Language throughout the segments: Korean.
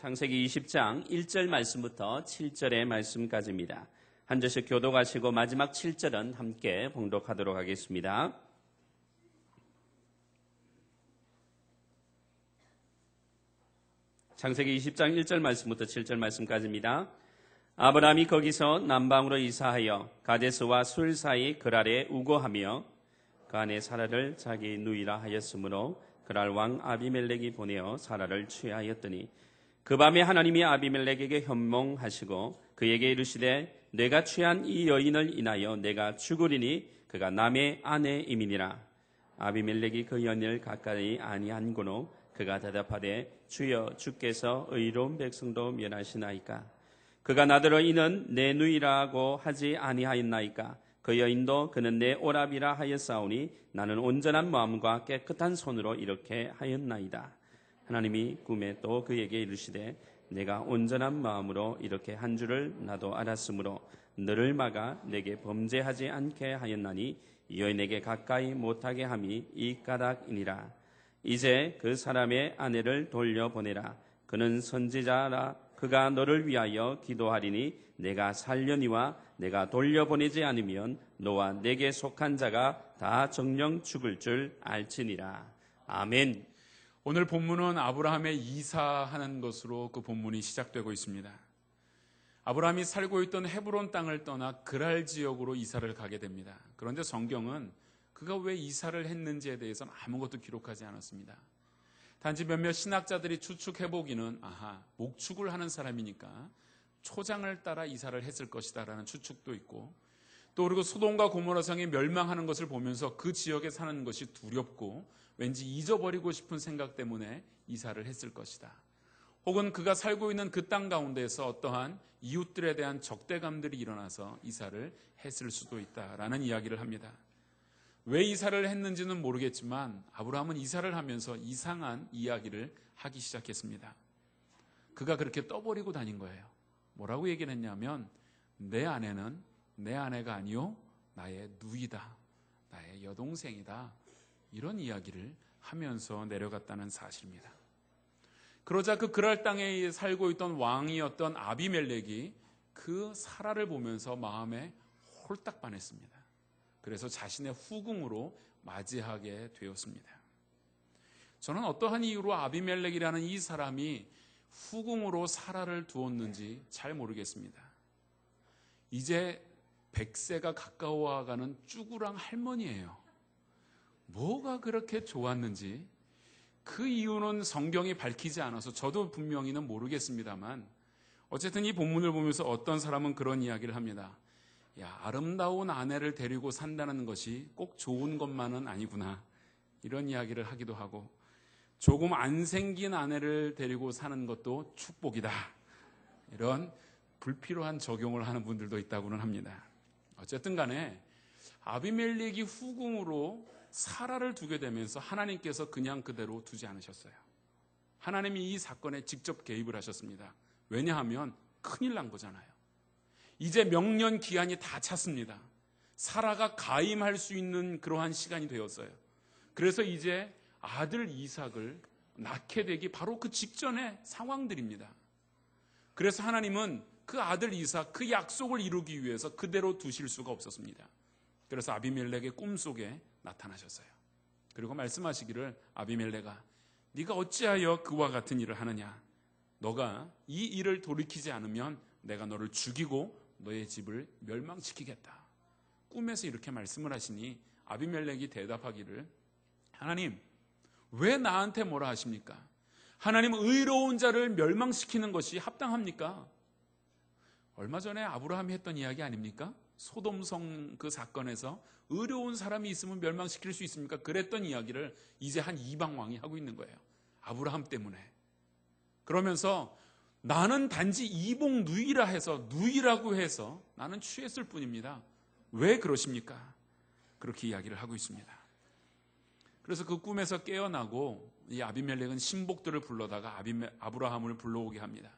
창세기 20장 1절 말씀부터 7절의 말씀까지입니다. 한 절씩 교독하시고 마지막 7절은 함께 봉독하도록 하겠습니다. 창세기 20장 1절 말씀부터 7절 말씀까지입니다. 아브라함이 거기서 남방으로 이사하여 가데스와 술 사이 그랄에 우거하며 그 안에 사라를 자기 누이라 하였으므로 그랄 왕 아비멜렉이 보내어 사라를 취하였더니 그 밤에 하나님이 아비멜렉에게 현몽하시고 그에게 이르시되 내가 취한 이 여인을 인하여 내가 죽으리니 그가 남의 아내임이니라. 아비멜렉이 그 여인을 가까이 아니한고로 그가 대답하되 주여 주께서 의로운 백성도 멸하시나이까. 그가 나더러 이는 내 누이라고 하지 아니하였나이까. 그 여인도 그는 내 오라비라 하였사오니 나는 온전한 마음과 깨끗한 손으로 이렇게 하였나이다. 하나님이 꿈에 또 그에게 이르시되 내가 온전한 마음으로 이렇게 한 줄을 나도 알았으므로 너를 막아 내게 범죄하지 않게 하였나니 여인에게 가까이 못하게 함이 이 까닭이니라. 이제 그 사람의 아내를 돌려보내라. 그는 선지자라. 그가 너를 위하여 기도하리니 내가 살려니와 내가 돌려보내지 않으면 너와 내게 속한 자가 다 정령 죽을 줄 알지니라. 아멘. 오늘 본문은 아브라함의 이사하는 것으로 그 본문이 시작되고 있습니다. 아브라함이 살고 있던 헤브론 땅을 떠나 그랄 지역으로 이사를 가게 됩니다. 그런데 성경은 그가 왜 이사를 했는지에 대해서는 아무것도 기록하지 않았습니다. 단지 몇몇 신학자들이 추측해보기는 목축을 하는 사람이니까 초장을 따라 이사를 했을 것이다 라는 추측도 있고, 또 그리고 소돔과 고모라 성이 멸망하는 것을 보면서 그 지역에 사는 것이 두렵고 왠지 잊어버리고 싶은 생각 때문에 이사를 했을 것이다. 혹은 그가 살고 있는 그 땅 가운데서 어떠한 이웃들에 대한 적대감들이 일어나서 이사를 했을 수도 있다라는 이야기를 합니다. 왜 이사를 했는지는 모르겠지만 아브라함은 이사를 하면서 이상한 이야기를 하기 시작했습니다. 그가 그렇게 떠버리고 다닌 거예요. 뭐라고 얘기를 했냐면 내 아내는 내 아내가 아니요 나의 누이다, 나의 여동생이다, 이런 이야기를 하면서 내려갔다는 사실입니다. 그러자 그 그랄 땅에 살고 있던 왕이었던 아비멜렉이 그 사라를 보면서 마음에 홀딱 반했습니다. 그래서 자신의 후궁으로 맞이하게 되었습니다. 저는 어떠한 이유로 아비멜렉이라는 이 사람이 후궁으로 사라를 두었는지 잘 모르겠습니다. 이제 100세가 가까워가는 쭈구랑 할머니예요. 뭐가 그렇게 좋았는지 그 이유는 성경이 밝히지 않아서 저도 분명히는 모르겠습니다만, 어쨌든 이 본문을 보면서 어떤 사람은 그런 이야기를 합니다. 야, 아름다운 아내를 데리고 산다는 것이 꼭 좋은 것만은 아니구나, 이런 이야기를 하기도 하고, 조금 안 생긴 아내를 데리고 사는 것도 축복이다, 이런 불필요한 적용을 하는 분들도 있다고는 합니다. 어쨌든 간에 아비멜렉이 후궁으로 사라를 두게 되면서 하나님께서 그냥 그대로 두지 않으셨어요. 하나님이 이 사건에 직접 개입을 하셨습니다. 왜냐하면 큰일 난 거잖아요. 이제 명년 기한이 다 찼습니다. 사라가 가임할 수 있는 그러한 시간이 되었어요. 그래서 이제 아들 이삭을 낳게 되기 바로 그 직전의 상황들입니다. 그래서 하나님은 그 아들 이삭, 그 약속을 이루기 위해서 그대로 두실 수가 없었습니다. 그래서 아비멜렉의 꿈속에 나타나셨어요. 그리고 말씀하시기를, 아비멜렉아, 네가 어찌하여 그와 같은 일을 하느냐? 너가 이 일을 돌이키지 않으면 내가 너를 죽이고 너의 집을 멸망시키겠다. 꿈에서 이렇게 말씀을 하시니 아비멜렉이 대답하기를, 하나님, 왜 나한테 뭐라 하십니까? 하나님, 의로운 자를 멸망시키는 것이 합당합니까? 얼마 전에 아브라함이 했던 이야기 아닙니까? 소돔성 그 사건에서 의로운 사람이 있으면 멸망시킬 수 있습니까? 그랬던 이야기를 이제 한 이방 왕이 하고 있는 거예요. 아브라함 때문에. 그러면서 나는 단지 이복 누이라 해서, 누이라고 해서 나는 취했을 뿐입니다. 왜 그러십니까? 그렇게 이야기를 하고 있습니다. 그래서 그 꿈에서 깨어나고 이 아비멜렉은 신복들을 불러다가 아브라함을 불러오게 합니다.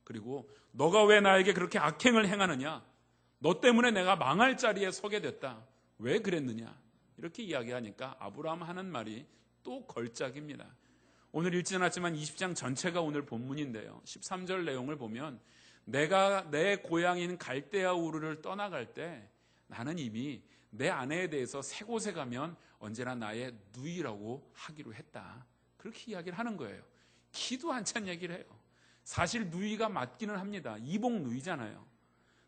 그리고 너가 왜 나에게 그렇게 악행을 행하느냐? 너 때문에 내가 망할 자리에 서게 됐다. 왜 그랬느냐? 이렇게 이야기하니까 아브라함 하는 말이 또 걸작입니다. 오늘 읽지 않았지만 20장 전체가 오늘 본문인데요. 13절 내용을 보면 내가 내 고향인 갈대아 우르를 떠나갈 때 나는 이미 내 아내에 대해서 새 곳에 가면 언제나 나의 누이라고 하기로 했다. 그렇게 이야기를 하는 거예요. 기도 안 찬 얘기를 해요. 사실 누이가 맞기는 합니다. 이복 누이잖아요.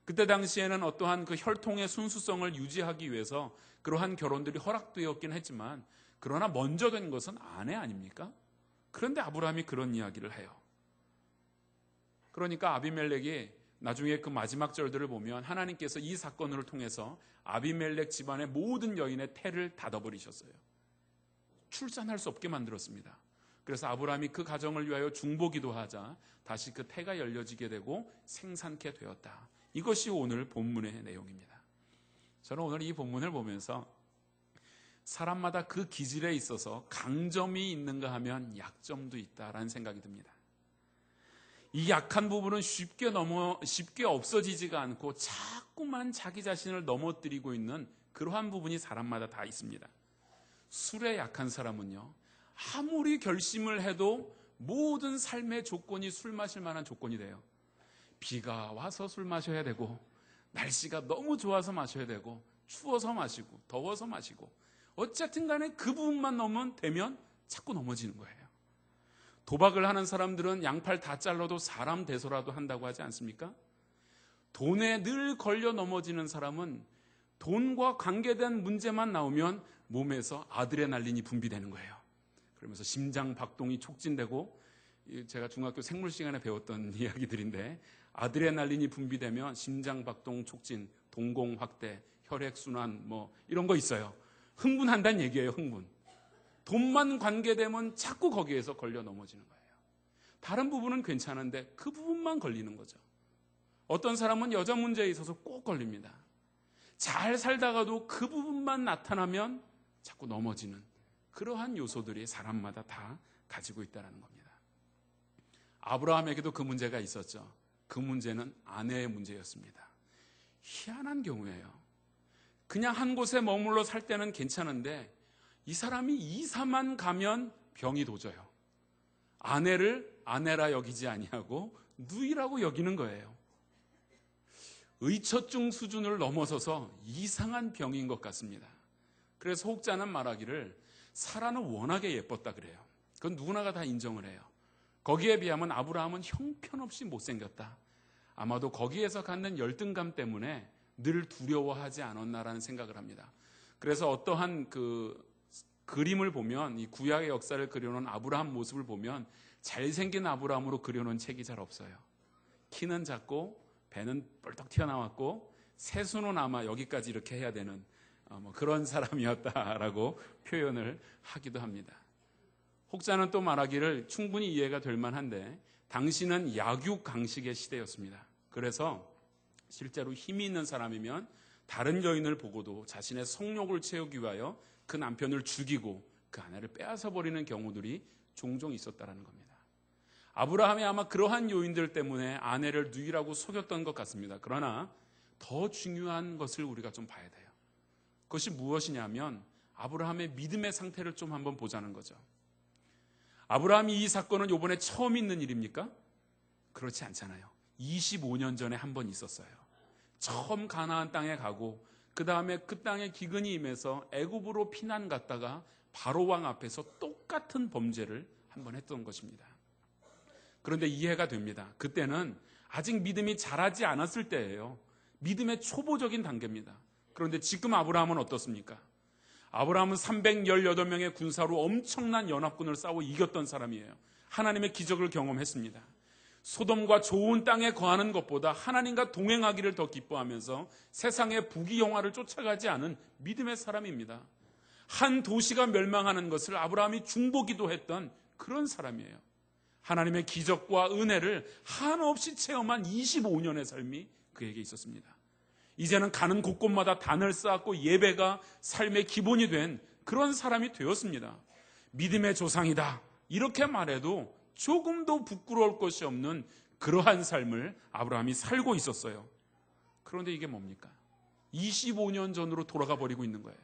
그때 당시에는 어떠한 그 혈통의 순수성을 유지하기 위해서 그러한 결혼들이 허락되었긴 했지만 그러나 먼저 된 것은 아내 아닙니까? 그런데 아브라함이 그런 이야기를 해요. 그러니까 아비멜렉이 나중에 그 마지막 절들을 보면 하나님께서 이 사건을 통해서 아비멜렉 집안의 모든 여인의 태를 닫아버리셨어요. 출산할 수 없게 만들었습니다. 그래서 아브라함이 그 가정을 위하여 중보기도 하자 다시 그 태가 열려지게 되고 생산케 되었다. 이것이 오늘 본문의 내용입니다. 저는 오늘 이 본문을 보면서 사람마다 그 기질에 있어서 강점이 있는가 하면 약점도 있다라는 생각이 듭니다. 이 약한 부분은 쉽게 없어지지가 않고 자꾸만 자기 자신을 넘어뜨리고 있는 그러한 부분이 사람마다 다 있습니다. 술에 약한 사람은요, 아무리 결심을 해도 모든 삶의 조건이 술 마실 만한 조건이 돼요. 비가 와서 술 마셔야 되고, 날씨가 너무 좋아서 마셔야 되고, 추워서 마시고, 더워서 마시고, 어쨌든 간에 그 부분만 되면 자꾸 넘어지는 거예요. 도박을 하는 사람들은 양팔 다 잘라도 사람 대소라도 한다고 하지 않습니까? 돈에 늘 걸려 넘어지는 사람은 돈과 관계된 문제만 나오면 몸에서 아드레날린이 분비되는 거예요. 그러면서 심장 박동이 촉진되고, 제가 중학교 생물 시간에 배웠던 이야기들인데, 아드레날린이 분비되면 심장 박동 촉진, 동공 확대, 혈액순환 이런 거 있어요. 흥분한다는 얘기예요. 흥분. 돈만 관계되면 자꾸 거기에서 걸려 넘어지는 거예요. 다른 부분은 괜찮은데 그 부분만 걸리는 거죠. 어떤 사람은 여자 문제에 있어서 꼭 걸립니다. 잘 살다가도 그 부분만 나타나면 자꾸 넘어지는 그러한 요소들이 사람마다 다 가지고 있다는 겁니다. 아브라함에게도 그 문제가 있었죠. 그 문제는 아내의 문제였습니다. 희한한 경우예요. 그냥 한 곳에 머물러 살 때는 괜찮은데 이 사람이 이사만 가면 병이 도져요. 아내를 아내라 여기지 아니하고 누이라고 여기는 거예요. 의처증 수준을 넘어서서 이상한 병인 것 같습니다. 그래서 혹자는 말하기를 사라는 워낙에 예뻤다 그래요. 그건 누구나가 다 인정을 해요. 거기에 비하면 아브라함은 형편없이 못생겼다. 아마도 거기에서 갖는 열등감 때문에 늘 두려워하지 않았나라는 생각을 합니다. 그래서 어떠한 그림을 보면 이 구약의 역사를 그려놓은 아브라함 모습을 보면 잘생긴 아브라함으로 그려놓은 책이 잘 없어요. 키는 작고 배는 뻘떡 튀어나왔고 세수는 아마 여기까지 이렇게 해야 되는 그런 사람이었다라고 표현을 하기도 합니다. 혹자는 또 말하기를 충분히 이해가 될 만한데 당시는 약육강식의 시대였습니다. 그래서 실제로 힘이 있는 사람이면 다른 여인을 보고도 자신의 성욕을 채우기 위하여 그 남편을 죽이고 그 아내를 빼앗아 버리는 경우들이 종종 있었다는 겁니다. 아브라함이 아마 그러한 요인들 때문에 아내를 누이라고 속였던 것 같습니다. 그러나 더 중요한 것을 우리가 좀 봐야 돼요. 그것이 무엇이냐면 아브라함의 믿음의 상태를 좀 한번 보자는 거죠. 아브라함이 이 사건은 이번에 처음 있는 일입니까? 그렇지 않잖아요. 25년 전에 한 번 있었어요. 처음 가나안 땅에 가고 그 다음에 그 땅에 기근이 임해서 애굽으로 피난 갔다가 바로 왕 앞에서 똑같은 범죄를 한 번 했던 것입니다. 그런데 이해가 됩니다. 그때는 아직 믿음이 자라지 않았을 때예요. 믿음의 초보적인 단계입니다. 그런데 지금 아브라함은 어떻습니까? 아브라함은 318명의 군사로 엄청난 연합군을 싸워 이겼던 사람이에요. 하나님의 기적을 경험했습니다. 소돔과 좋은 땅에 거하는 것보다 하나님과 동행하기를 더 기뻐하면서 세상의 부귀영화를 쫓아가지 않은 믿음의 사람입니다. 한 도시가 멸망하는 것을 아브라함이 중보기도했던 그런 사람이에요. 하나님의 기적과 은혜를 한없이 체험한 25년의 삶이 그에게 있었습니다. 이제는 가는 곳곳마다 단을 쌓았고 예배가 삶의 기본이 된 그런 사람이 되었습니다. 믿음의 조상이다 이렇게 말해도 조금도 부끄러울 것이 없는 그러한 삶을 아브라함이 살고 있었어요. 그런데 이게 뭡니까? 25년 전으로 돌아가 버리고 있는 거예요.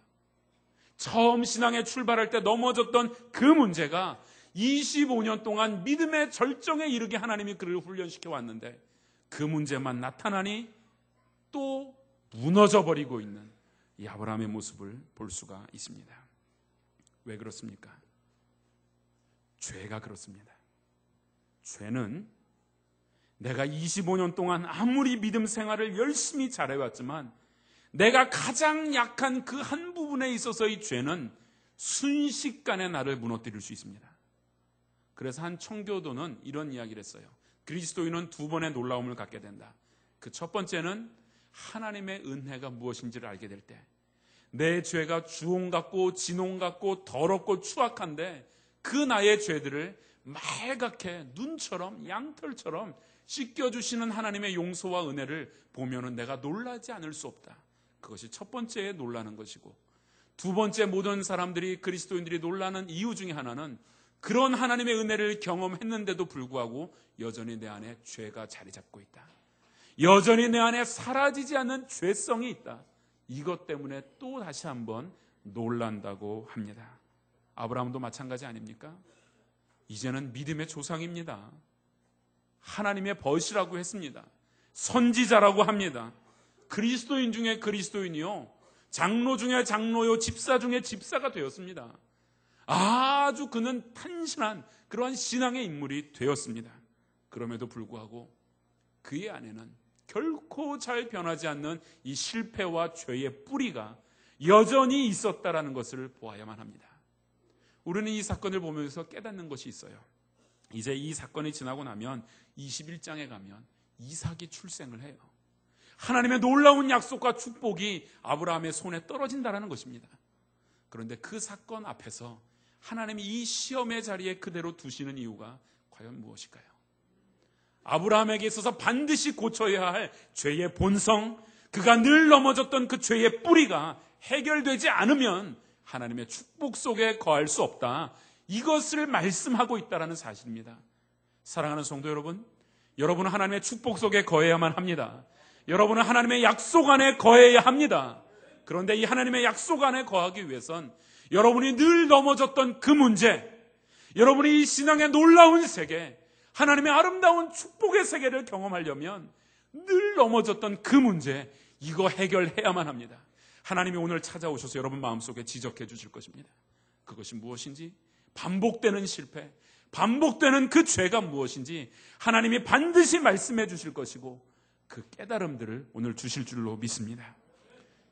처음 신앙에 출발할 때 넘어졌던 그 문제가 25년 동안 믿음의 절정에 이르게 하나님이 그를 훈련시켜 왔는데 그 문제만 나타나니 또 무너져 버리고 있는 이 아브라함의 모습을 볼 수가 있습니다. 왜 그렇습니까? 죄가 그렇습니다. 죄는 내가 25년 동안 아무리 믿음 생활을 열심히 잘해왔지만 내가 가장 약한 그 한 부분에 있어서의 죄는 순식간에 나를 무너뜨릴 수 있습니다. 그래서 한 청교도는 이런 이야기를 했어요. 그리스도인은 두 번의 놀라움을 갖게 된다. 그 첫 번째는 하나님의 은혜가 무엇인지를 알게 될 때, 내 죄가 주홍 같고 진홍 같고 더럽고 추악한데 그 나의 죄들을 말갛게 눈처럼 양털처럼 씻겨주시는 하나님의 용서와 은혜를 보면은 내가 놀라지 않을 수 없다. 그것이 첫 번째 놀라는 것이고, 두 번째 모든 사람들이 그리스도인들이 놀라는 이유 중에 하나는 그런 하나님의 은혜를 경험했는데도 불구하고 여전히 내 안에 죄가 자리 잡고 있다. 여전히 내 안에 사라지지 않는 죄성이 있다. 이것 때문에 또 다시 한번 놀란다고 합니다. 아브라함도 마찬가지 아닙니까? 이제는 믿음의 조상입니다. 하나님의 벗이라고 했습니다. 선지자라고 합니다. 그리스도인 중에 그리스도인이요, 장로 중에 장로요, 집사 중에 집사가 되었습니다. 아주 그는 탄신한 그러한 신앙의 인물이 되었습니다. 그럼에도 불구하고 그의 안에는 결코 잘 변하지 않는 이 실패와 죄의 뿌리가 여전히 있었다라는 것을 보아야만 합니다. 우리는 이 사건을 보면서 깨닫는 것이 있어요. 이제 이 사건이 지나고 나면 21장에 가면 이삭이 출생을 해요. 하나님의 놀라운 약속과 축복이 아브라함의 손에 떨어진다는 것입니다. 그런데 그 사건 앞에서 하나님이 이 시험의 자리에 그대로 두시는 이유가 과연 무엇일까요? 아브라함에게 있어서 반드시 고쳐야 할 죄의 본성, 그가 늘 넘어졌던 그 죄의 뿌리가 해결되지 않으면 하나님의 축복 속에 거할 수 없다. 이것을 말씀하고 있다는 사실입니다. 사랑하는 성도 여러분, 여러분은 하나님의 축복 속에 거해야만 합니다. 여러분은 하나님의 약속 안에 거해야 합니다. 그런데 이 하나님의 약속 안에 거하기 위해선 여러분이 늘 넘어졌던 그 문제, 여러분이 이 신앙의 놀라운 세계, 하나님의 아름다운 축복의 세계를 경험하려면 늘 넘어졌던 그 문제, 이거 해결해야만 합니다. 하나님이 오늘 찾아오셔서 여러분 마음속에 지적해 주실 것입니다. 그것이 무엇인지, 반복되는 실패, 반복되는 그 죄가 무엇인지 하나님이 반드시 말씀해 주실 것이고 그 깨달음들을 오늘 주실 줄로 믿습니다.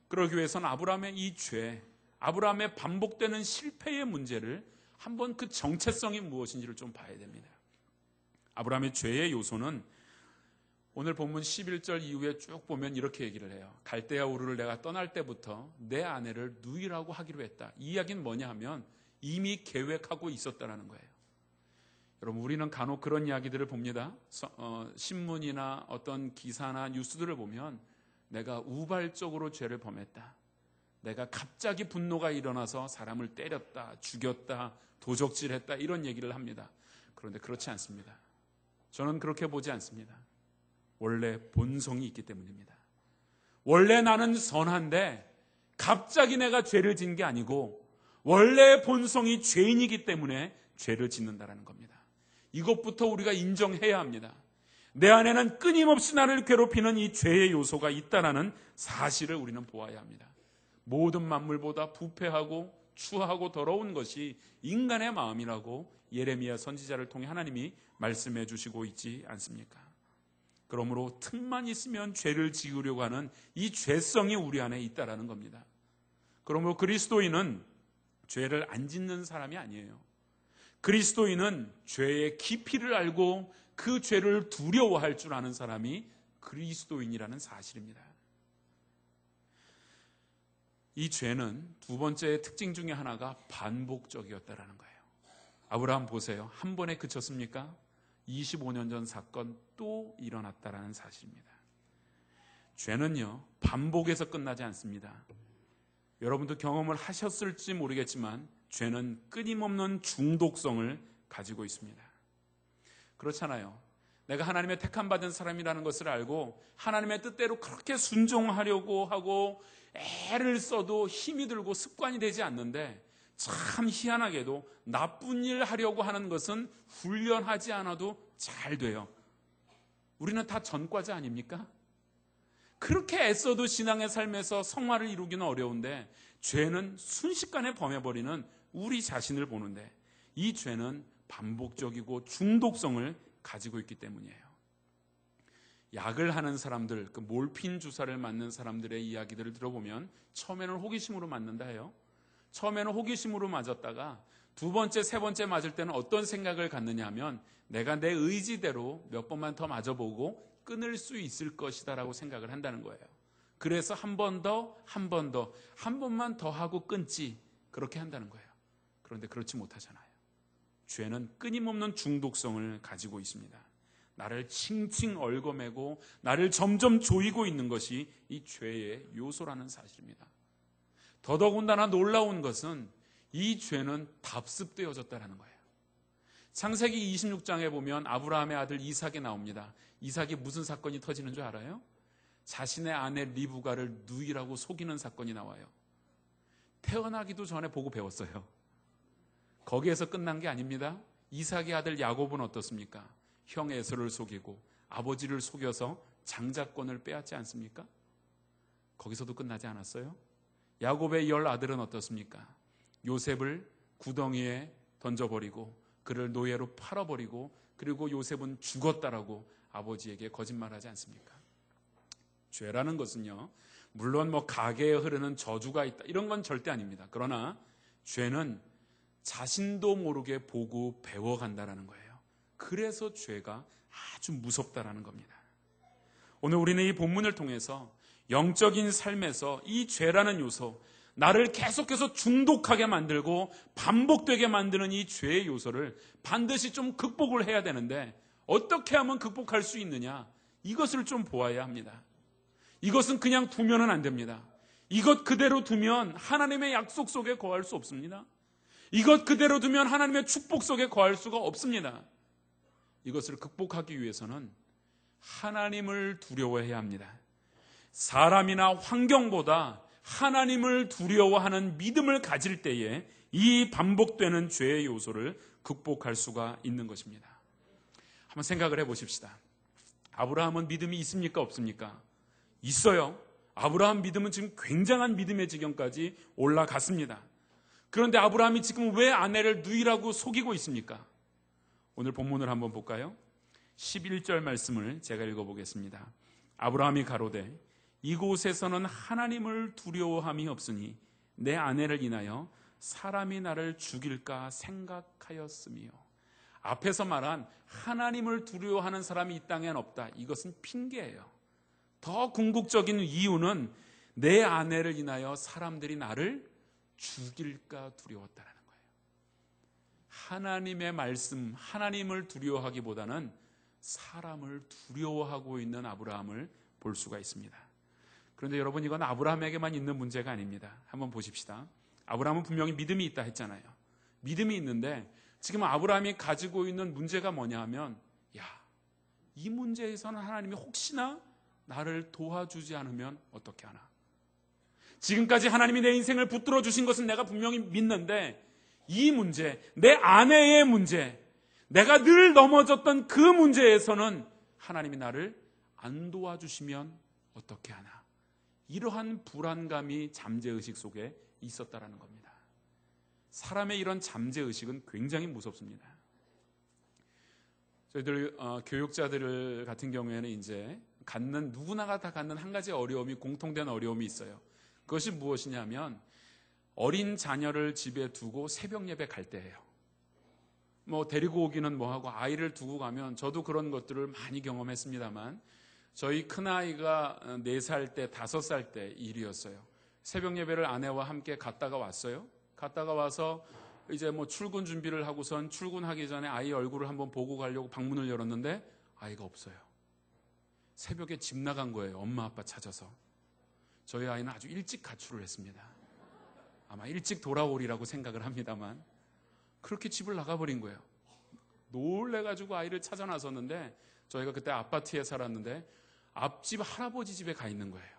그러기 위해서는 아브라함의 이 죄, 아브라함의 반복되는 실패의 문제를 한번 그 정체성이 무엇인지를 좀 봐야 됩니다. 아브라함의 죄의 요소는 오늘 본문 11절 이후에 쭉 보면 이렇게 얘기를 해요. 갈대아 우르를 내가 떠날 때부터 내 아내를 누이라고 하기로 했다. 이 이야기는 뭐냐 하면 이미 계획하고 있었다는 거예요. 여러분, 우리는 간혹 그런 이야기들을 봅니다. 신문이나 어떤 기사나 뉴스들을 보면 내가 우발적으로 죄를 범했다, 내가 갑자기 분노가 일어나서 사람을 때렸다, 죽였다, 도적질했다, 이런 얘기를 합니다. 그런데 그렇지 않습니다. 저는 그렇게 보지 않습니다. 원래 본성이 있기 때문입니다. 원래 나는 선한데 갑자기 내가 죄를 진 게 아니고 원래 본성이 죄인이기 때문에 죄를 짓는다는 겁니다. 이것부터 우리가 인정해야 합니다. 내 안에는 끊임없이 나를 괴롭히는 이 죄의 요소가 있다는 사실을 우리는 보아야 합니다. 모든 만물보다 부패하고 추하고 더러운 것이 인간의 마음이라고 예레미야 선지자를 통해 하나님이 말씀해 주시고 있지 않습니까? 그러므로 틈만 있으면 죄를 지으려고 하는 이 죄성이 우리 안에 있다는 겁니다. 그러므로 그리스도인은 죄를 안 짓는 사람이 아니에요. 그리스도인은 죄의 깊이를 알고 그 죄를 두려워할 줄 아는 사람이 그리스도인이라는 사실입니다. 이 죄는 두 번째 특징 중에 하나가 반복적이었다는 거예요. 아브라함 보세요. 한 번에 그쳤습니까? 25년 전 사건 또 일어났다는 사실입니다. 죄는요, 반복해서 끝나지 않습니다. 여러분도 경험을 하셨을지 모르겠지만 죄는 끊임없는 중독성을 가지고 있습니다. 그렇잖아요. 내가 하나님의 택함받은 사람이라는 것을 알고 하나님의 뜻대로 그렇게 순종하려고 하고 애를 써도 힘이 들고 습관이 되지 않는데 참 희한하게도 나쁜 일 하려고 하는 것은 훈련하지 않아도 잘 돼요. 우리는 다 전과자 아닙니까? 그렇게 애써도 신앙의 삶에서 성화를 이루기는 어려운데 죄는 순식간에 범해버리는 우리 자신을 보는데 이 죄는 반복적이고 중독성을 가지고 있기 때문이에요. 약을 하는 사람들, 그 몰핀 주사를 맞는 사람들의 이야기들을 들어보면 처음에는 호기심으로 맞는다 해요. 처음에는 호기심으로 맞았다가 두 번째, 세 번째 맞을 때는 어떤 생각을 갖느냐 하면 내가 내 의지대로 몇 번만 더 맞아보고 끊을 수 있을 것이다 라고 생각을 한다는 거예요. 그래서 한 번 더, 한 번만 더 하고 끊지, 그렇게 한다는 거예요. 그런데 그렇지 못하잖아요. 죄는 끊임없는 중독성을 가지고 있습니다. 나를 칭칭 얽어매고 나를 점점 조이고 있는 것이 이 죄의 요소라는 사실입니다. 더더군다나 놀라운 것은 이 죄는 답습되어졌다는 거예요. 창세기 26장에 보면 아브라함의 아들 이삭이 나옵니다. 이삭이 무슨 사건이 터지는 줄 알아요? 자신의 아내 리브가를 누이라고 속이는 사건이 나와요. 태어나기도 전에 보고 배웠어요. 거기에서 끝난 게 아닙니다. 이삭의 아들 야곱은 어떻습니까? 형 에서를 속이고 아버지를 속여서 장자권을 빼앗지 않습니까? 거기서도 끝나지 않았어요. 야곱의 10 아들은 어떻습니까? 요셉을 구덩이에 던져버리고 그를 노예로 팔아버리고 그리고 요셉은 죽었다라고 아버지에게 거짓말하지 않습니까? 죄라는 것은요, 물론 가계에 흐르는 저주가 있다 이런 건 절대 아닙니다. 그러나 죄는 자신도 모르게 보고 배워간다라는 거예요. 그래서 죄가 아주 무섭다라는 겁니다. 오늘 우리는 이 본문을 통해서 영적인 삶에서 이 죄라는 요소, 나를 계속해서 중독하게 만들고 반복되게 만드는 이 죄의 요소를 반드시 좀 극복을 해야 되는데 어떻게 하면 극복할 수 있느냐? 이것을 좀 보아야 합니다. 이것은 그냥 두면은 안 됩니다. 이것 그대로 두면 하나님의 약속 속에 거할 수 없습니다. 이것 그대로 두면 하나님의 축복 속에 거할 수가 없습니다. 이것을 극복하기 위해서는 하나님을 두려워해야 합니다. 사람이나 환경보다 하나님을 두려워하는 믿음을 가질 때에 이 반복되는 죄의 요소를 극복할 수가 있는 것입니다. 한번 생각을 해보십시다. 아브라함은 믿음이 있습니까? 없습니까? 있어요. 아브라함 믿음은 지금 굉장한 믿음의 지경까지 올라갔습니다. 그런데 아브라함이 지금 왜 아내를 누이라고 속이고 있습니까? 오늘 본문을 한번 볼까요? 11절 말씀을 제가 읽어보겠습니다. 아브라함이 가로되 이곳에서는 하나님을 두려워함이 없으니 내 아내를 인하여 사람이 나를 죽일까 생각하였으며, 앞에서 말한 하나님을 두려워하는 사람이 이 땅엔 없다, 이것은 핑계예요. 더 궁극적인 이유는 내 아내를 인하여 사람들이 나를 죽일까 두려웠다는 거예요. 하나님의 말씀, 하나님을 두려워하기보다는 사람을 두려워하고 있는 아브라함을 볼 수가 있습니다. 그런데 여러분, 이건 아브라함에게만 있는 문제가 아닙니다. 한번 보십시다. 아브라함은 분명히 믿음이 있다 했잖아요. 믿음이 있는데 지금 아브라함이 가지고 있는 문제가 뭐냐 하면, 이 문제에서는 하나님이 혹시나 나를 도와주지 않으면 어떻게 하나? 지금까지 하나님이 내 인생을 붙들어 주신 것은 내가 분명히 믿는데 이 문제, 내 아내의 문제, 내가 늘 넘어졌던 그 문제에서는 하나님이 나를 안 도와주시면 어떻게 하나? 이러한 불안감이 잠재의식 속에 있었다라는 겁니다. 사람의 이런 잠재의식은 굉장히 무섭습니다. 저희들 교육자들 같은 경우에는 이제 누구나가 다 갖는 한 가지 어려움이, 공통된 어려움이 있어요. 그것이 무엇이냐면 어린 자녀를 집에 두고 새벽 예배 갈 때예요. 데리고 오기는 뭐하고 아이를 두고 가면, 저도 그런 것들을 많이 경험했습니다만 저희 큰아이가 4살 때, 5살 때 일이었어요. 새벽 예배를 아내와 함께 갔다가 왔어요. 갔다가 와서 이제 출근 준비를 하고선 출근하기 전에 아이 얼굴을 한번 보고 가려고 방문을 열었는데 아이가 없어요. 새벽에 집 나간 거예요. 엄마 아빠 찾아서. 저희 아이는 아주 일찍 가출을 했습니다. 아마 일찍 돌아오리라고 생각을 합니다만 그렇게 집을 나가버린 거예요. 놀래가지고 아이를 찾아 나섰는데, 저희가 그때 아파트에 살았는데 앞집 할아버지 집에 가 있는 거예요.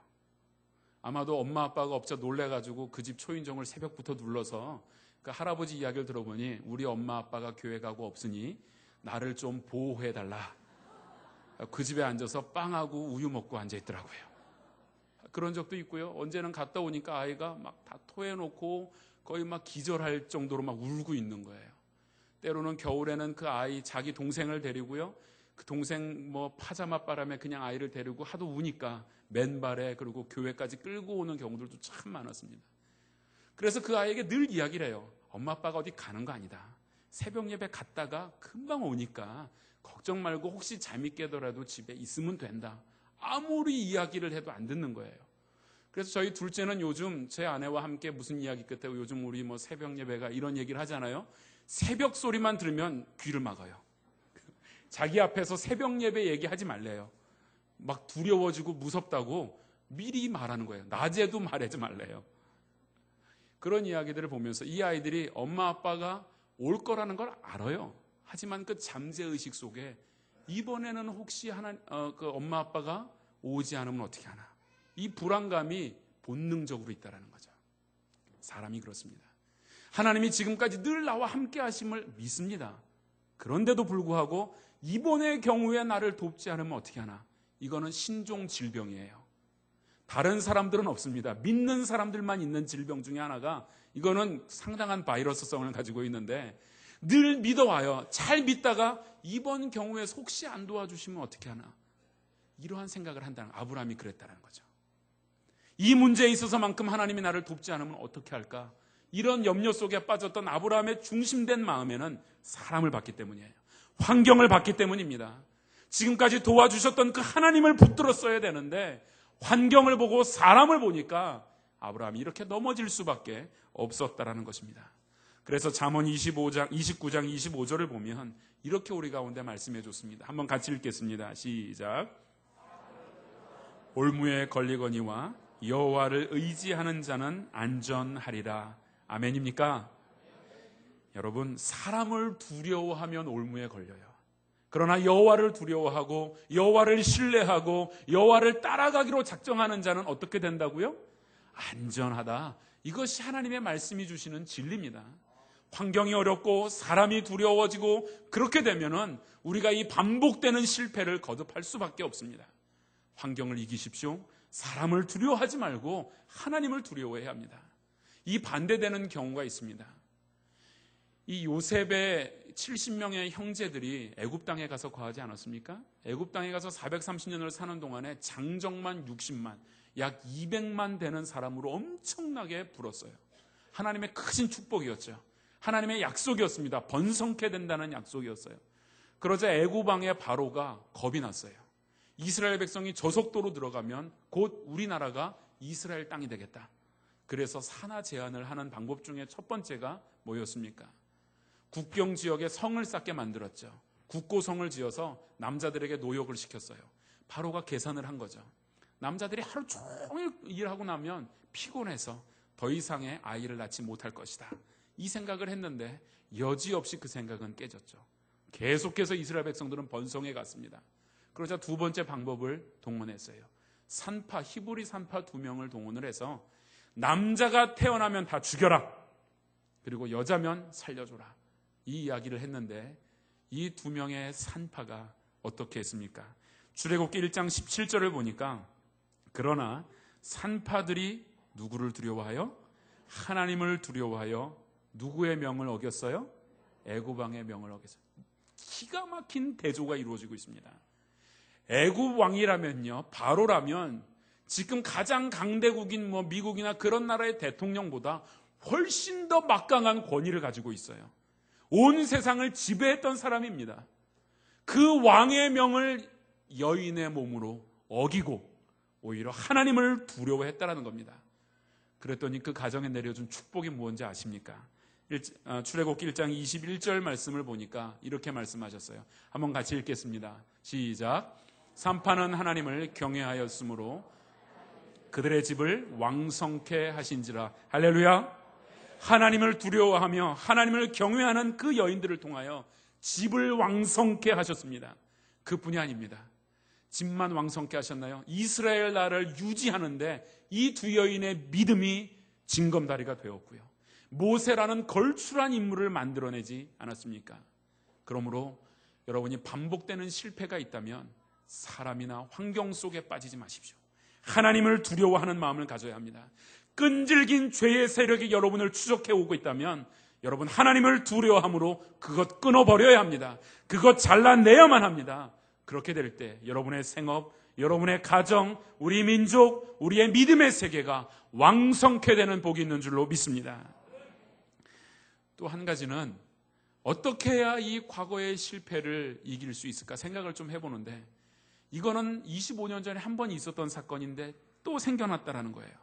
아마도 엄마 아빠가 없자 놀래가지고 그 집 초인종을 새벽부터 눌러서 그 할아버지 이야기를 들어보니 우리 엄마 아빠가 교회 가고 없으니 나를 좀 보호해달라. 그 집에 앉아서 빵하고 우유 먹고 앉아있더라고요. 그런 적도 있고요. 언제는 갔다 오니까 아이가 막 다 토해놓고 거의 막 기절할 정도로 막 울고 있는 거예요. 때로는 겨울에는 그 아이 자기 동생을 데리고요. 그 동생 뭐 파자마 바람에 그냥 아이를 데리고 하도 우니까 맨발에 그리고 교회까지 끌고 오는 경우들도 참 많았습니다. 그래서 그 아이에게 늘 이야기를 해요. 엄마 아빠가 어디 가는 거 아니다. 새벽 예배 갔다가 금방 오니까 걱정 말고 혹시 잠이 깨더라도 집에 있으면 된다. 아무리 이야기를 해도 안 듣는 거예요. 그래서 저희 둘째는 요즘 제 아내와 함께 무슨 이야기 끝에 요즘 우리 뭐 새벽 예배가 이런 얘기를 하잖아요. 새벽 소리만 들으면 귀를 막아요. 자기 앞에서 새벽 예배 얘기하지 말래요. 막 두려워지고 무섭다고 미리 말하는 거예요. 낮에도 말하지 말래요. 그런 이야기들을 보면서 이 아이들이 엄마 아빠가 올 거라는 걸 알아요. 하지만 그 잠재의식 속에 이번에는 혹시 그 엄마 아빠가 오지 않으면 어떻게 하나. 이 불안감이 본능적으로 있다는 거죠. 사람이 그렇습니다. 하나님이 지금까지 늘 나와 함께 하심을 믿습니다. 그런데도 불구하고 이번의 경우에 나를 돕지 않으면 어떻게 하나. 이거는 신종 질병이에요. 다른 사람들은 없습니다. 믿는 사람들만 있는 질병 중에 하나가 이거는 상당한 바이러스성을 가지고 있는데 늘 믿어와요. 잘 믿다가 이번 경우에 혹시 안 도와주시면 어떻게 하나. 이러한 생각을 한다는 아브라함이 그랬다는 거죠. 이 문제에 있어서만큼 하나님이 나를 돕지 않으면 어떻게 할까? 이런 염려 속에 빠졌던 아브라함의 중심된 마음에는 사람을 봤기 때문이에요. 환경을 봤기 때문입니다. 지금까지 도와주셨던 그 하나님을 붙들었어야 되는데 환경을 보고 사람을 보니까 아브라함이 이렇게 넘어질 수밖에 없었다라는 것입니다. 그래서 잠언 29장 25절을 보면 이렇게 우리 가운데 말씀해 줬습니다. 한번 같이 읽겠습니다. 시작. 올무에 걸리거니와 여호와를 의지하는 자는 안전하리라. 아멘입니까? 여러분, 사람을 두려워하면 올무에 걸려요. 그러나 여호와를 두려워하고 여호와를 신뢰하고 여호와를 따라가기로 작정하는 자는 어떻게 된다고요? 안전하다. 이것이 하나님의 말씀이 주시는 진리입니다. 환경이 어렵고 사람이 두려워지고 그렇게 되면은 우리가 이 반복되는 실패를 거듭할 수밖에 없습니다. 환경을 이기십시오. 사람을 두려워하지 말고 하나님을 두려워해야 합니다. 이 반대되는 경우가 있습니다. 이 요셉의 70명의 형제들이 애굽 땅에 가서 거하지 않았습니까? 애굽 땅에 가서 430년을 사는 동안에 장정만 60만, 약 200만 되는 사람으로 엄청나게 불었어요. 하나님의 크신 축복이었죠. 하나님의 약속이었습니다. 번성케 된다는 약속이었어요. 그러자 애굽 왕의 바로가 겁이 났어요. 이스라엘 백성이 저속도로 들어가면 곧 우리나라가 이스라엘 땅이 되겠다. 그래서 산하 제한을 하는 방법 중에 첫 번째가 뭐였습니까? 국경 지역에 성을 쌓게 만들었죠. 국고성을 지어서 남자들에게 노역을 시켰어요. 바로가 계산을 한 거죠. 남자들이 하루 종일 일하고 나면 피곤해서 더 이상의 아이를 낳지 못할 것이다. 이 생각을 했는데 여지없이 그 생각은 깨졌죠. 계속해서 이스라엘 백성들은 번성해 갔습니다. 그러자 두 번째 방법을 동원했어요. 산파, 히브리 산파 2명을 동원을 해서 남자가 태어나면 다 죽여라. 그리고 여자면 살려줘라. 이 이야기를 했는데 이 2명의 산파가 어떻게 했습니까? 출애굽기 1장 17절을 보니까 그러나 산파들이 누구를 두려워하여? 하나님을 두려워하여 누구의 명을 어겼어요? 애굽 왕의 명을 어겼어요. 기가 막힌 대조가 이루어지고 있습니다. 애굽 왕이라면요, 바로라면 지금 가장 강대국인 미국이나 그런 나라의 대통령보다 훨씬 더 막강한 권위를 가지고 있어요. 온 세상을 지배했던 사람입니다. 그 왕의 명을 여인의 몸으로 어기고 오히려 하나님을 두려워했다라는 겁니다. 그랬더니 그 가정에 내려준 축복이 무엇인지 아십니까? 출애굽기 1장 21절 말씀을 보니까 이렇게 말씀하셨어요. 한번 같이 읽겠습니다. 시작. 산파는 하나님을 경외하였으므로 그들의 집을 왕성케 하신지라. 할렐루야. 하나님을 두려워하며 하나님을 경외하는 그 여인들을 통하여 집을 왕성케 하셨습니다. 그뿐이 아닙니다. 집만 왕성케 하셨나요? 이스라엘 나라를 유지하는데 이 두 여인의 믿음이 징검다리가 되었고요. 모세라는 걸출한 인물을 만들어내지 않았습니까? 그러므로 여러분이 반복되는 실패가 있다면 사람이나 환경 속에 빠지지 마십시오. 하나님을 두려워하는 마음을 가져야 합니다. 끈질긴 죄의 세력이 여러분을 추적해 오고 있다면 여러분 하나님을 두려워함으로 그것 끊어버려야 합니다. 그것 잘라내야만 합니다. 그렇게 될 때 여러분의 생업, 여러분의 가정, 우리 민족, 우리의 믿음의 세계가 왕성케 되는 복이 있는 줄로 믿습니다. 또 한 가지는 어떻게 해야 이 과거의 실패를 이길 수 있을까 생각을 좀 해보는데, 이거는 25년 전에 한 번 있었던 사건인데 또 생겨났다라는 거예요.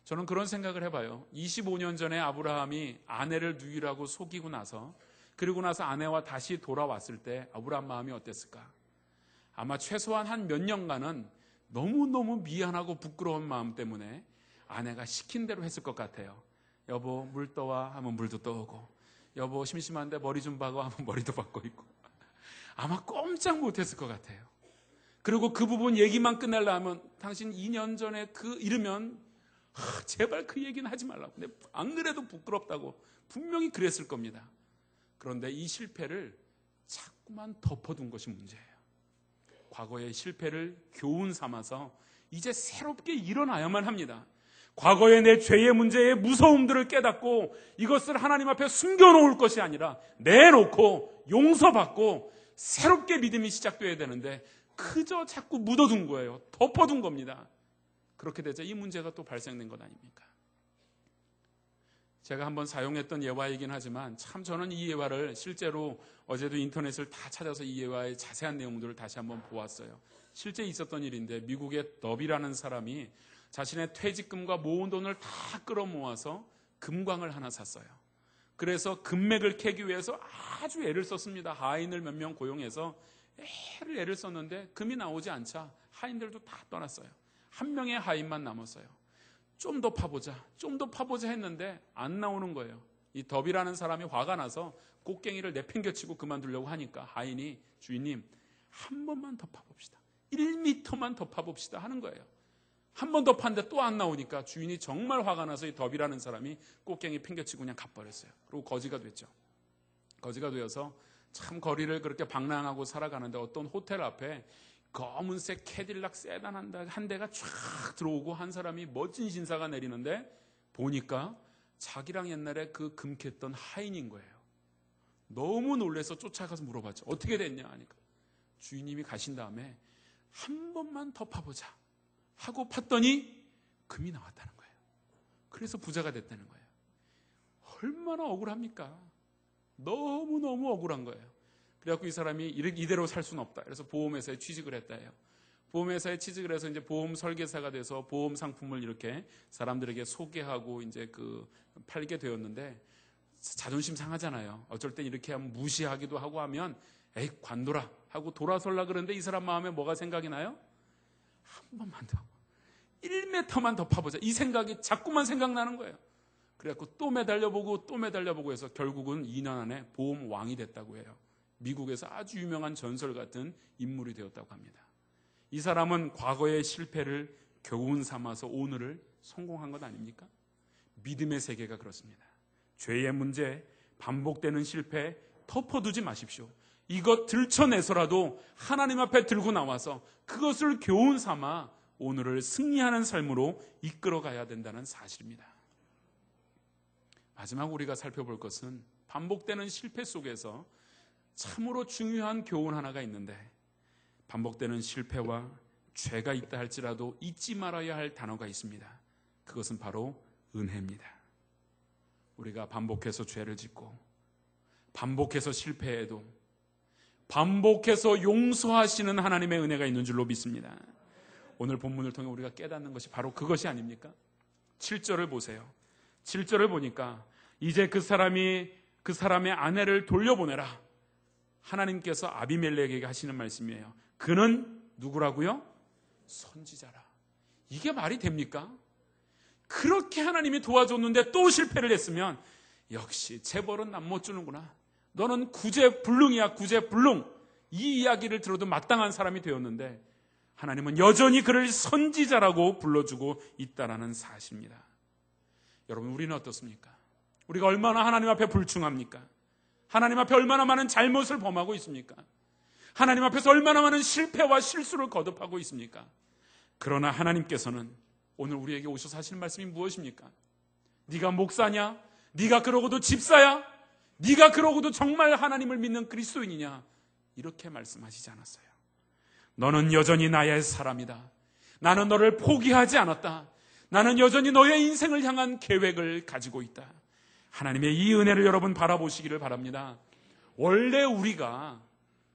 저는 그런 생각을 해봐요. 25년 전에 아브라함이 아내를 누이라고 속이고 나서, 그리고 나서 아내와 다시 돌아왔을 때 아브라함 마음이 어땠을까? 아마 최소한 한 몇 년간은 너무너무 미안하고 부끄러운 마음 때문에 아내가 시킨 대로 했을 것 같아요. 여보 물 떠와 하면 물도 떠오고, 여보 심심한데 머리 좀 박아 하면 머리도 박고 있고, 아마 꼼짝 못했을 것 같아요. 그리고 그 부분 얘기만 끝내려면 당신 2년 전에 이러면 제발 그 얘기는 하지 말라고, 근데 안 그래도 부끄럽다고 분명히 그랬을 겁니다. 그런데 이 실패를 자꾸만 덮어둔 것이 문제예요. 과거의 실패를 교훈 삼아서 이제 새롭게 일어나야만 합니다. 과거의 내 죄의 문제의 무서움들을 깨닫고 이것을 하나님 앞에 숨겨놓을 것이 아니라 내놓고 용서받고 새롭게 믿음이 시작되어야 되는데 그저 자꾸 묻어둔 거예요. 덮어둔 겁니다. 그렇게 되자 이 문제가 또 발생된 것 아닙니까? 제가 한번 사용했던 예화이긴 하지만 참 저는 이 예화를 실제로 어제도 인터넷을 다 찾아서 이 예화의 자세한 내용들을 다시 한번 보았어요. 실제 있었던 일인데, 미국의 더비라는 사람이 자신의 퇴직금과 모은 돈을 다 끌어모아서 금광을 하나 샀어요. 그래서 금맥을 캐기 위해서 아주 애를 썼습니다. 하인을 몇 명 고용해서 애를 썼는데 금이 나오지 않자 하인들도 다 떠났어요. 한 명의 하인만 남았어요. 좀 더 파보자, 좀 더 파보자 했는데 안 나오는 거예요. 이 더비라는 사람이 화가 나서 꽃갱이를 내팽개치고 그만두려고 하니까 하인이 주인님 한 번만 더 파봅시다, 1m만 더 파봅시다 하는 거예요. 한 번 더 팠는데 또 안 나오니까 주인이 정말 화가 나서 이 더비라는 사람이 꽃갱이 팽개치고 그냥 가버렸어요. 그리고 거지가 됐죠. 거지가 되어서 참 거리를 그렇게 방랑하고 살아가는데 어떤 호텔 앞에 검은색 캐딜락 세단 한 대가 쫙 들어오고 한 사람이 멋진 신사가 내리는데 보니까 자기랑 옛날에 그 금캤던 하인인 거예요. 너무 놀라서 쫓아가서 물어봤죠. 어떻게 됐냐 하니까 주인님이 가신 다음에 한 번만 더 파보자 하고 팠더니 금이 나왔다는 거예요. 그래서 부자가 됐다는 거예요. 얼마나 억울합니까? 너무너무 억울한 거예요. 그래갖고 이 사람이 이대로 살 수는 없다. 그래서 보험회사에 취직을 했다 해요. 보험회사에 취직을 해서 이제 보험 설계사가 돼서 보험 상품을 이렇게 사람들에게 소개하고 이제 팔게 되었는데, 자존심 상하잖아요. 어쩔 땐 이렇게 하면 무시하기도 하고 하면 에이 관둬라 하고 돌아설라 그러는데 이 사람 마음에 뭐가 생각이 나요? 한 번만 더, 1m만 더 파보자, 이 생각이 자꾸만 생각나는 거예요. 그래갖고 또 매달려보고 또 매달려보고 해서 결국은 2년 안에 보험 왕이 됐다고 해요. 미국에서 아주 유명한 전설 같은 인물이 되었다고 합니다. 이 사람은 과거의 실패를 교훈 삼아서 오늘을 성공한 것 아닙니까? 믿음의 세계가 그렇습니다. 죄의 문제, 반복되는 실패 덮어두지 마십시오. 이것 들춰내서라도 하나님 앞에 들고 나와서 그것을 교훈 삼아 오늘을 승리하는 삶으로 이끌어가야 된다는 사실입니다. 마지막 우리가 살펴볼 것은 반복되는 실패 속에서 참으로 중요한 교훈 하나가 있는데, 반복되는 실패와 죄가 있다 할지라도 잊지 말아야 할 단어가 있습니다. 그것은 바로 은혜입니다. 우리가 반복해서 죄를 짓고 반복해서 실패해도 반복해서 용서하시는 하나님의 은혜가 있는 줄로 믿습니다. 오늘 본문을 통해 우리가 깨닫는 것이 바로 그것이 아닙니까? 7절을 보세요. 7절을 보니까 이제 그 사람의 아내를 돌려보내라. 하나님께서 아비멜렉에게 하시는 말씀이에요. 그는 누구라고요? 선지자라. 이게 말이 됩니까? 그렇게 하나님이 도와줬는데 또 실패를 했으면 역시 재벌은 남 못 주는구나, 너는 구제불능이야, 구제불능, 이 이야기를 들어도 마땅한 사람이 되었는데 하나님은 여전히 그를 선지자라고 불러주고 있다라는 사실입니다. 여러분, 우리는 어떻습니까? 우리가 얼마나 하나님 앞에 불충합니까? 하나님 앞에 얼마나 많은 잘못을 범하고 있습니까? 하나님 앞에서 얼마나 많은 실패와 실수를 거듭하고 있습니까? 그러나 하나님께서는 오늘 우리에게 오셔서 하시는 말씀이 무엇입니까? 네가 목사냐? 네가 그러고도 집사야? 네가 그러고도 정말 하나님을 믿는 그리스도인이냐? 이렇게 말씀하시지 않았어요. 너는 여전히 나의 사람이다. 나는 너를 포기하지 않았다. 나는 여전히 너의 인생을 향한 계획을 가지고 있다. 하나님의 이 은혜를 여러분 바라보시기를 바랍니다. 원래 우리가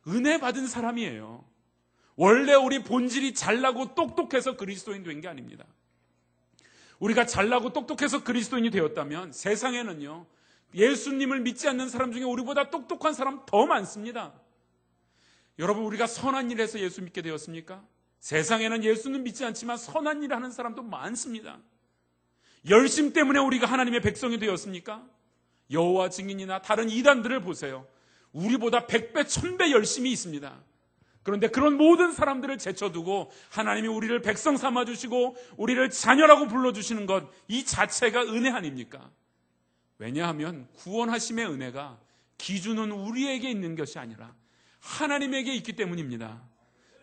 은혜 받은 사람이에요. 원래 우리 본질이 잘나고 똑똑해서 그리스도인 된 게 아닙니다. 우리가 잘나고 똑똑해서 그리스도인이 되었다면 세상에는요, 예수님을 믿지 않는 사람 중에 우리보다 똑똑한 사람 더 많습니다. 여러분, 우리가 선한 일에서 예수 믿게 되었습니까? 세상에는 예수는 믿지 않지만 선한 일을 하는 사람도 많습니다. 열심 때문에 우리가 하나님의 백성이 되었습니까? 여호와 증인이나 다른 이단들을 보세요. 우리보다 100배, 1000배 열심히 있습니다. 그런데 그런 모든 사람들을 제쳐두고 하나님이 우리를 백성 삼아주시고 우리를 자녀라고 불러주시는 것, 이 자체가 은혜 아닙니까? 왜냐하면 구원하심의 은혜가 기준은 우리에게 있는 것이 아니라 하나님에게 있기 때문입니다.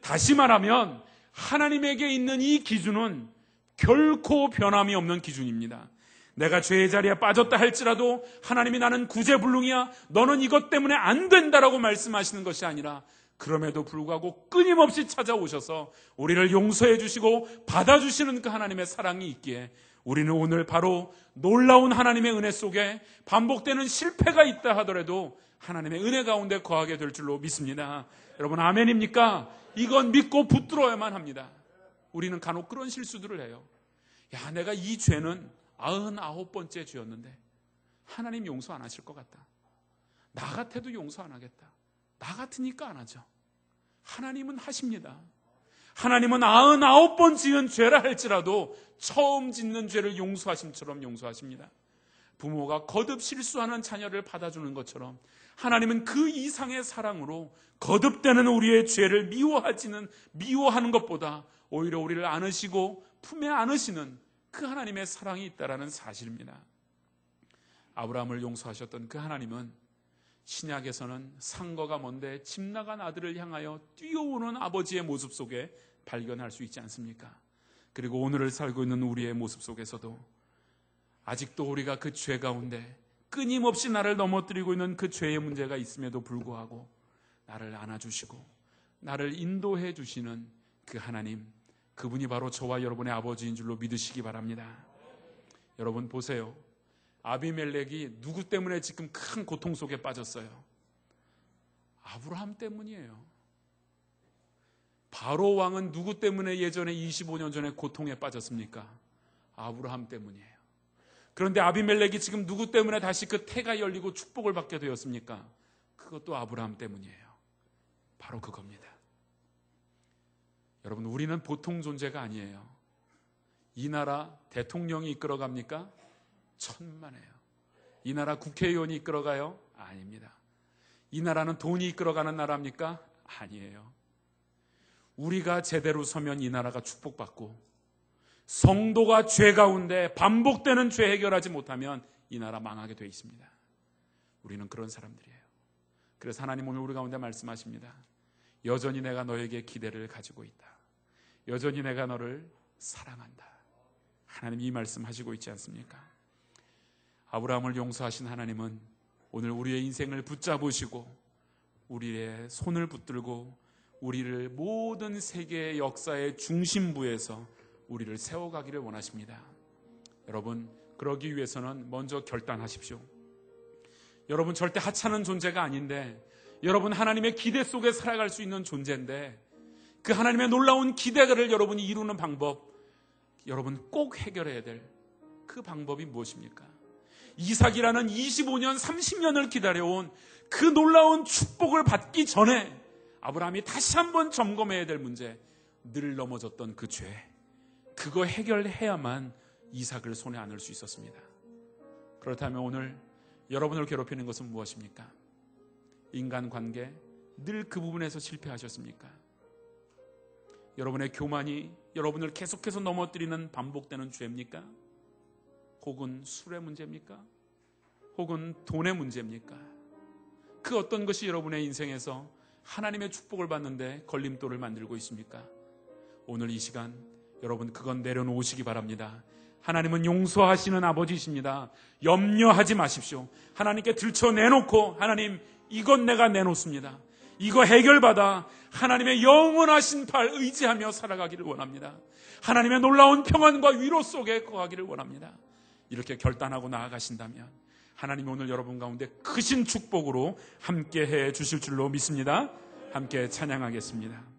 다시 말하면 하나님에게 있는 이 기준은 결코 변함이 없는 기준입니다. 내가 죄의 자리에 빠졌다 할지라도 하나님이 나는 구제불능이야, 너는 이것 때문에 안 된다라고 말씀하시는 것이 아니라 그럼에도 불구하고 끊임없이 찾아오셔서 우리를 용서해 주시고 받아주시는 그 하나님의 사랑이 있기에 우리는 오늘 바로 놀라운 하나님의 은혜 속에 반복되는 실패가 있다 하더라도 하나님의 은혜 가운데 거하게 될 줄로 믿습니다. 여러분, 아멘입니까? 이건 믿고 붙들어야만 합니다. 우리는 간혹 그런 실수들을 해요. 야, 내가 이 죄는 99번째 죄였는데 하나님 용서 안 하실 것 같다. 나 같아도 용서 안 하겠다. 나 같으니까 안 하죠. 하나님은 하십니다. 하나님은 99번 지은 죄라 할지라도 처음 짓는 죄를 용서하심처럼 용서하십니다. 부모가 거듭 실수하는 자녀를 받아주는 것처럼 하나님은 그 이상의 사랑으로 거듭되는 우리의 죄를 미워하는 것보다 오히려 우리를 안으시고 품에 안으시는 그 하나님의 사랑이 있다라는 사실입니다. 아브라함을 용서하셨던 그 하나님은 신약에서는 상거가 먼데 집 나간 아들을 향하여 뛰어오는 아버지의 모습 속에 발견할 수 있지 않습니까? 그리고 오늘을 살고 있는 우리의 모습 속에서도 아직도 우리가 그 죄 가운데 끊임없이 나를 넘어뜨리고 있는 그 죄의 문제가 있음에도 불구하고 나를 안아주시고 나를 인도해 주시는 그 하나님, 그분이 바로 저와 여러분의 아버지인 줄로 믿으시기 바랍니다. 여러분 보세요. 아비멜렉이 누구 때문에 지금 큰 고통 속에 빠졌어요? 아브라함 때문이에요. 바로 왕은 누구 때문에 예전에 25년 전에 고통에 빠졌습니까? 아브라함 때문이에요. 그런데 아비멜렉이 지금 누구 때문에 다시 그 태가 열리고 축복을 받게 되었습니까? 그것도 아브라함 때문이에요. 바로 그겁니다. 여러분, 우리는 보통 존재가 아니에요. 이 나라 대통령이 이끌어갑니까? 천만에요. 이 나라 국회의원이 이끌어가요? 아닙니다. 이 나라는 돈이 이끌어가는 나라입니까? 아니에요. 우리가 제대로 서면 이 나라가 축복받고 성도가 죄 가운데 반복되는 죄 해결하지 못하면 이 나라 망하게 되어 있습니다. 우리는 그런 사람들이에요. 그래서 하나님 오늘 우리 가운데 말씀하십니다. 여전히 내가 너에게 기대를 가지고 있다. 여전히 내가 너를 사랑한다. 하나님 이 말씀 하시고 있지 않습니까? 아브라함을 용서하신 하나님은 오늘 우리의 인생을 붙잡으시고 우리의 손을 붙들고 우리를 모든 세계의 역사의 중심부에서 우리를 세워가기를 원하십니다. 여러분, 그러기 위해서는 먼저 결단하십시오. 여러분 절대 하찮은 존재가 아닌데, 여러분 하나님의 기대 속에 살아갈 수 있는 존재인데, 그 하나님의 놀라운 기대를 여러분이 이루는 방법, 여러분 꼭 해결해야 될 그 방법이 무엇입니까? 이삭이라는 25년, 30년을 기다려온 그 놀라운 축복을 받기 전에 아브라함이 다시 한번 점검해야 될 문제, 늘 넘어졌던 그 죄, 그거 해결해야만 이삭을 손에 안을 수 있었습니다. 그렇다면 오늘 여러분을 괴롭히는 것은 무엇입니까? 인간관계, 늘 그 부분에서 실패하셨습니까? 여러분의 교만이 여러분을 계속해서 넘어뜨리는 반복되는 죄입니까? 혹은 술의 문제입니까? 혹은 돈의 문제입니까? 그 어떤 것이 여러분의 인생에서 하나님의 축복을 받는데 걸림돌을 만들고 있습니까? 오늘 이 시간 여러분 그건 내려놓으시기 바랍니다. 하나님은 용서하시는 아버지이십니다. 염려하지 마십시오. 하나님께 들춰내놓고 하나님 이건 내가 내놓습니다. 이거 해결받아 하나님의 영원하신 팔 의지하며 살아가기를 원합니다. 하나님의 놀라운 평안과 위로 속에 거하기를 원합니다. 이렇게 결단하고 나아가신다면 하나님 오늘 여러분 가운데 크신 축복으로 함께 해 주실 줄로 믿습니다. 함께 찬양하겠습니다.